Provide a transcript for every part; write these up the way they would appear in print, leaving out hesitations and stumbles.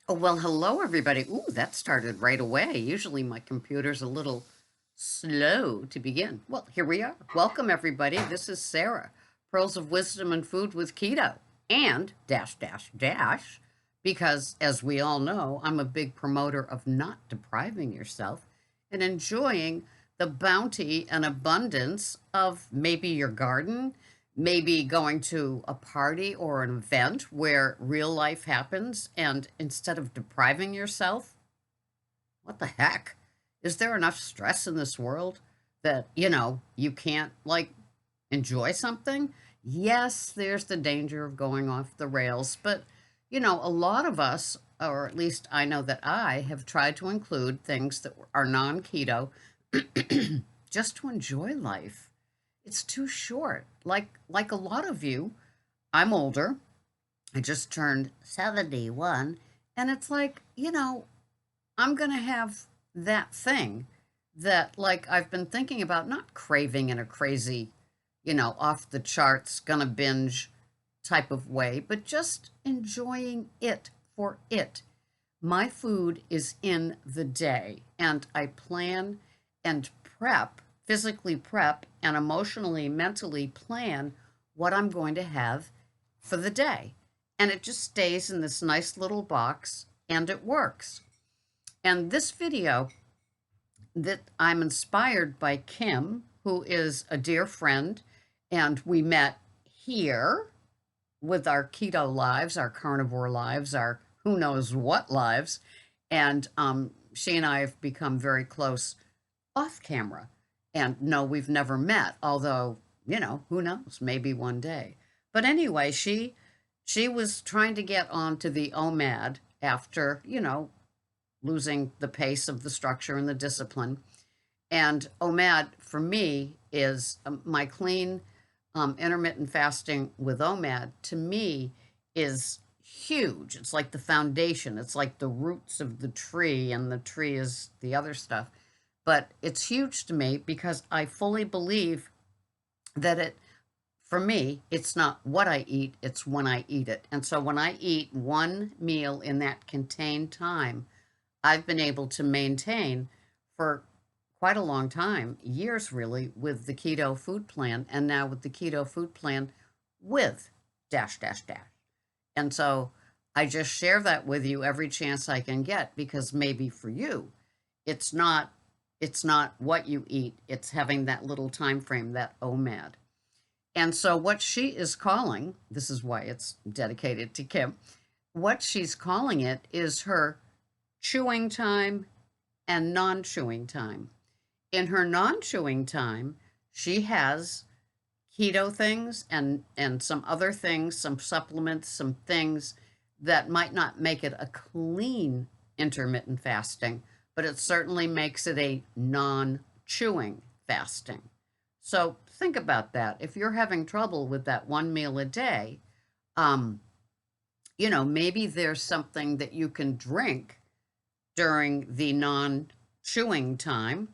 Oh, well, hello, everybody. Ooh, that started right away. Usually my computer's a little slow to begin. Well, here we are. Welcome, everybody. This is Sarah, Pearls of Wisdom and Food with Keto, and dash, dash, dash, because as we all know, I'm a big promoter of not depriving yourself and enjoying the bounty and abundance of maybe your garden, maybe going to a party or an event where real life happens, and instead of depriving yourself, what the heck? Is there enough stress in this world that, you can't enjoy something? Yes, there's the danger of going off the rails, but a lot of us, or at least I know that I have tried to include things that are non-keto just to enjoy life. It's too short. Like a lot of you, I'm older. I just turned 71, and it's like, I'm going to have that thing that I've been thinking about, not craving in a crazy, off the charts, gonna binge type of way, but just enjoying it for it. My food is in the day, and I plan and prep, physically prep, and emotionally, mentally plan what I'm going to have for the day. And it just stays in this nice little box and it works. And this video that I'm inspired by Kim, who is a dear friend, and we met here with our keto lives, our carnivore lives, our who knows what lives. And she and I have become very close off camera. And no, we've never met, although, who knows, maybe one day. But anyway, she was trying to get onto the OMAD after, losing the pace of the structure and the discipline. And OMAD for me is my clean intermittent fasting with OMAD to me is huge. It's like the foundation, it's like the roots of the tree, and the tree is the other stuff. But it's huge to me because I fully believe that for me, it's not what I eat, it's when I eat it. And so when I eat one meal in that contained time, I've been able to maintain for quite a long time, years really, with the keto food plan, and now with the keto food plan with dash, dash, dash. And so I just share that with you every chance I can get, because maybe for you, it's not it's not what you eat, it's having that little time frame, that OMAD. And so what she is calling, this is why it's dedicated to Kim, what she's calling it is her chewing time and non-chewing time. In her non-chewing time, she has keto things and some other things, some supplements, some things that might not make it a clean intermittent fasting, but it certainly makes it a non-chewing fasting. So think about that. If you're having trouble with that one meal a day, um, maybe there's something that you can drink during the non chewing time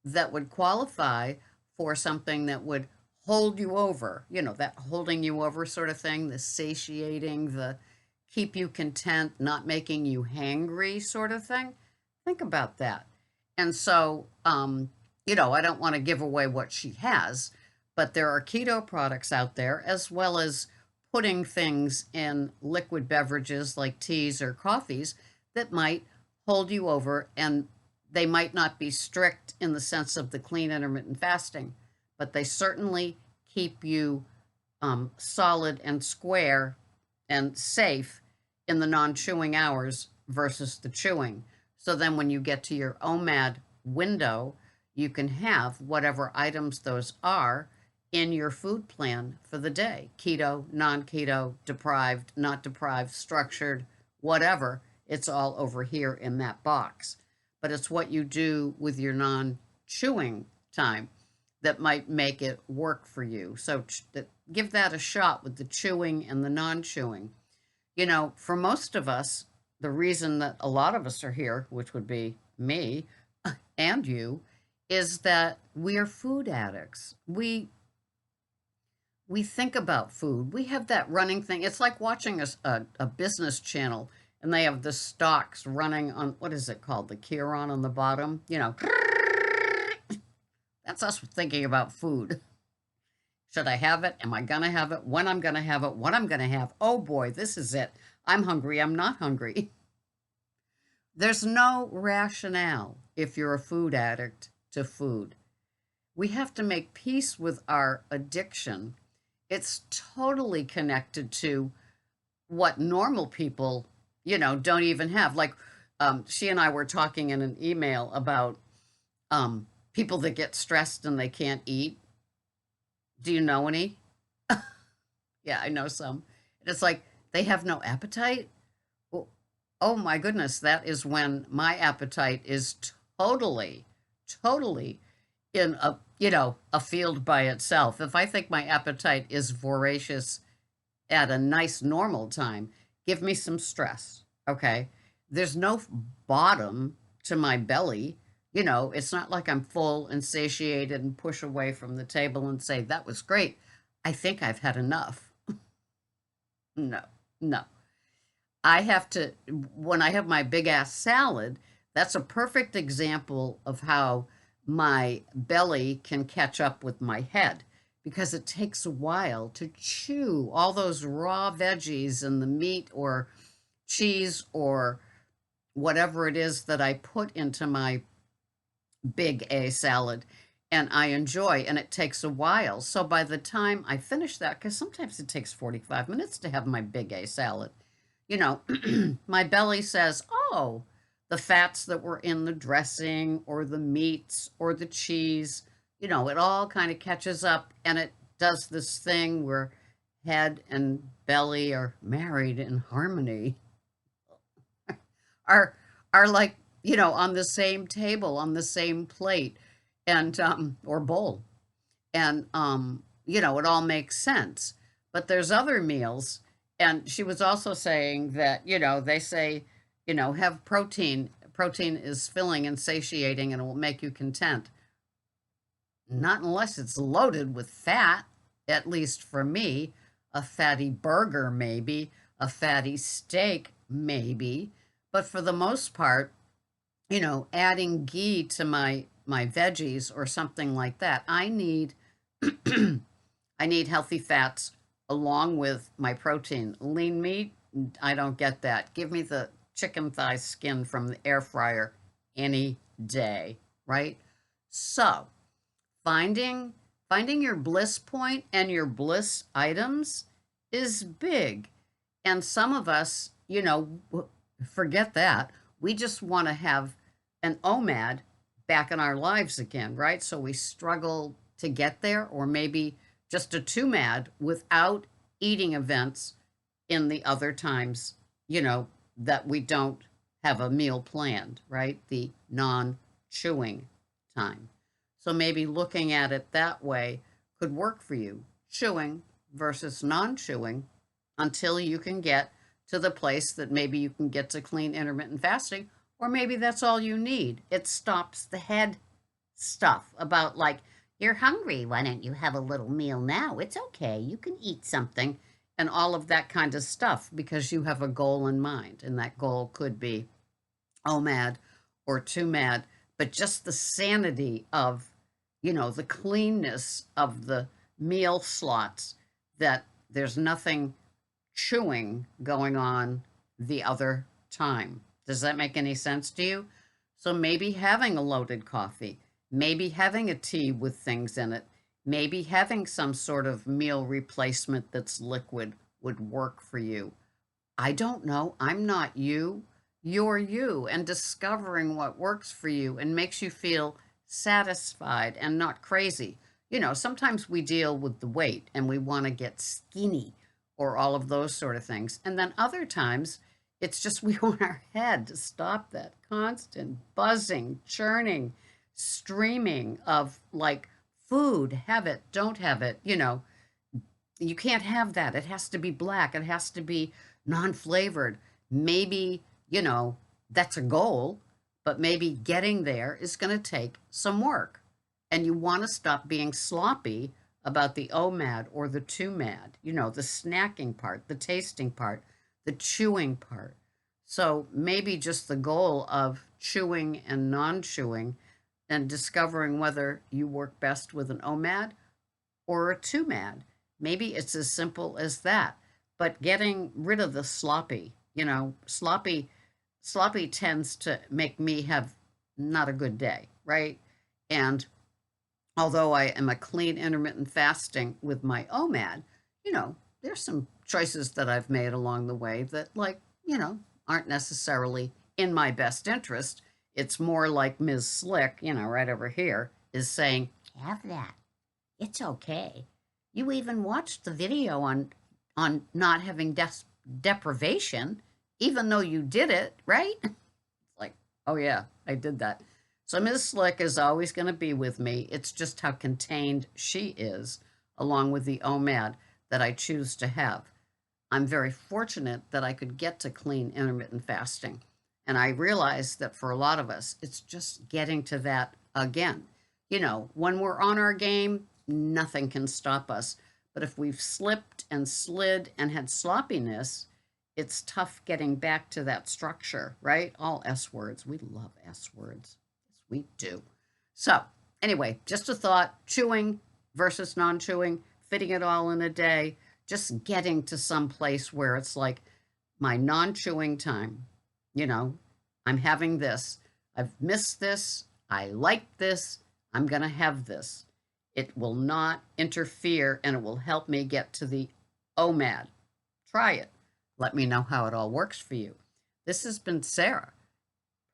that would qualify for something that would hold you over, that holding you over sort of thing, the satiating, the keep you content, not making you hangry sort of thing. Think about that. And so, I don't want to give away what she has, but there are keto products out there, as well as putting things in liquid beverages like teas or coffees that might hold you over, and they might not be strict in the sense of the clean intermittent fasting, but they certainly keep you solid and square and safe in the non-chewing hours versus the chewing. So then when you get to your OMAD window, you can have whatever items those are in your food plan for the day: keto, non-keto, deprived, not deprived, structured, whatever. It's all over here in that box. But it's what you do with your non-chewing time that might make it work for you. So give that a shot with the chewing and the non-chewing. For most of us, the reason that a lot of us are here, which would be me and you, is that we are food addicts. We think about food. We have that running thing. It's like watching a business channel and they have the stalks running on, what is it called? The Chiron on the bottom? That's us thinking about food. Should I have it? Am I going to have it? When I'm going to have it? What I'm going to have? Oh boy, this is it. I'm hungry. I'm not hungry. There's no rationale if you're a food addict to food. We have to make peace with our addiction. It's totally connected to what normal people, don't even have. Like, she and I were talking in an email about people that get stressed and they can't eat. Do you know any? Yeah, I know some. It's like they have no appetite. Oh, oh my goodness, that is when my appetite is totally, totally in a field by itself. If I think my appetite is voracious at a nice normal time, give me some stress, okay? There's no bottom to my belly. It's not like I'm full and satiated and push away from the table and say, that was great. I think I've had enough. No, no. I have to, when I have my big ass salad, that's a perfect example of how my belly can catch up with my head because it takes a while to chew all those raw veggies and the meat or cheese or whatever it is that I put into my big A salad and I enjoy, and it takes a while. So by the time I finish that, because sometimes it takes 45 minutes to have my big A salad, my belly says, oh, the fats that were in the dressing or the meats or the cheese, it all kind of catches up and it does this thing where head and belly are married in harmony, are like, on the same table, on the same plate and or bowl. And it all makes sense. But there's other meals, and she was also saying that, they say, have protein. Protein is filling and satiating and it will make you content. Not unless it's loaded with fat, at least for me. A fatty burger, maybe. A fatty steak, maybe. But for the most part, adding ghee to my veggies or something like that, I need I need healthy fats along with my protein. Lean meat, I don't get that. Give me the chicken thigh skin from the air fryer any day, right? So, finding finding your bliss point and your bliss items is big. And some of us, forget that. We just want to have an OMAD back in our lives again, right? So we struggle to get there, or maybe just a 2MAD without eating events in the other times, that we don't have a meal planned, right? The non-chewing time. So maybe looking at it that way could work for you. Chewing versus non-chewing until you can get to the place that maybe you can get to clean intermittent fasting, or maybe that's all you need. It stops the head stuff about like, you're hungry, why don't you have a little meal now? It's okay, you can eat something, and all of that kind of stuff because you have a goal in mind, and that goal could be OMAD or 2MAD, but just the sanity of, the cleanness of the meal slots, that there's nothing chewing going on the other time. Does that make any sense to you? So maybe having a loaded coffee, maybe having a tea with things in it, maybe having some sort of meal replacement that's liquid would work for you. I don't know. I'm not you. You're you. And discovering what works for you and makes you feel satisfied and not crazy. Sometimes we deal with the weight and we want to get skinny or all of those sort of things. And then other times, it's just we want our head to stop that constant buzzing, churning, streaming of like food, have it, don't have it. You can't have that. It has to be black. It has to be non-flavored. Maybe, that's a goal, but maybe getting there is going to take some work. And you want to stop being sloppy about the OMAD or the 2MAD, the snacking part, the tasting part, the chewing part. So maybe just the goal of chewing and non-chewing and discovering whether you work best with an OMAD or a 2MAD. Maybe it's as simple as that. But getting rid of the sloppy, sloppy tends to make me have not a good day, right? And although I am a clean intermittent fasting with my OMAD, there's some choices that I've made along the way that, like, aren't necessarily in my best interest. It's more like Ms. Slick, right over here, is saying, have that. It's okay. You even watched the video on not having deprivation, even though you did it, right? It's like, oh yeah, I did that. So Ms. Slick is always going to be with me. It's just how contained she is, along with the OMAD that I choose to have. I'm very fortunate that I could get to clean intermittent fasting. And I realize that for a lot of us, it's just getting to that again. When we're on our game, nothing can stop us. But if we've slipped and slid and had sloppiness, it's tough getting back to that structure, right? All S words. We love S words. Yes, we do. So, anyway, just a thought, chewing versus non-chewing, fitting it all in a day, just getting to some place where it's like my non-chewing time. I'm having this. I've missed this. I like this. I'm going to have this. It will not interfere and it will help me get to the OMAD. Try it. Let me know how it all works for you. This has been Sarah,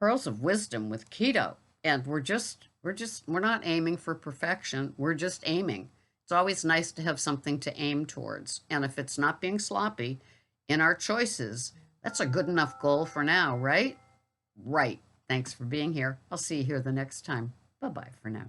Pearls of Wisdom with Keto. And we're not aiming for perfection. We're just aiming. It's always nice to have something to aim towards. And if it's not being sloppy in our choices, that's a good enough goal for now, right? Right. Thanks for being here. I'll see you here the next time. Bye-bye for now.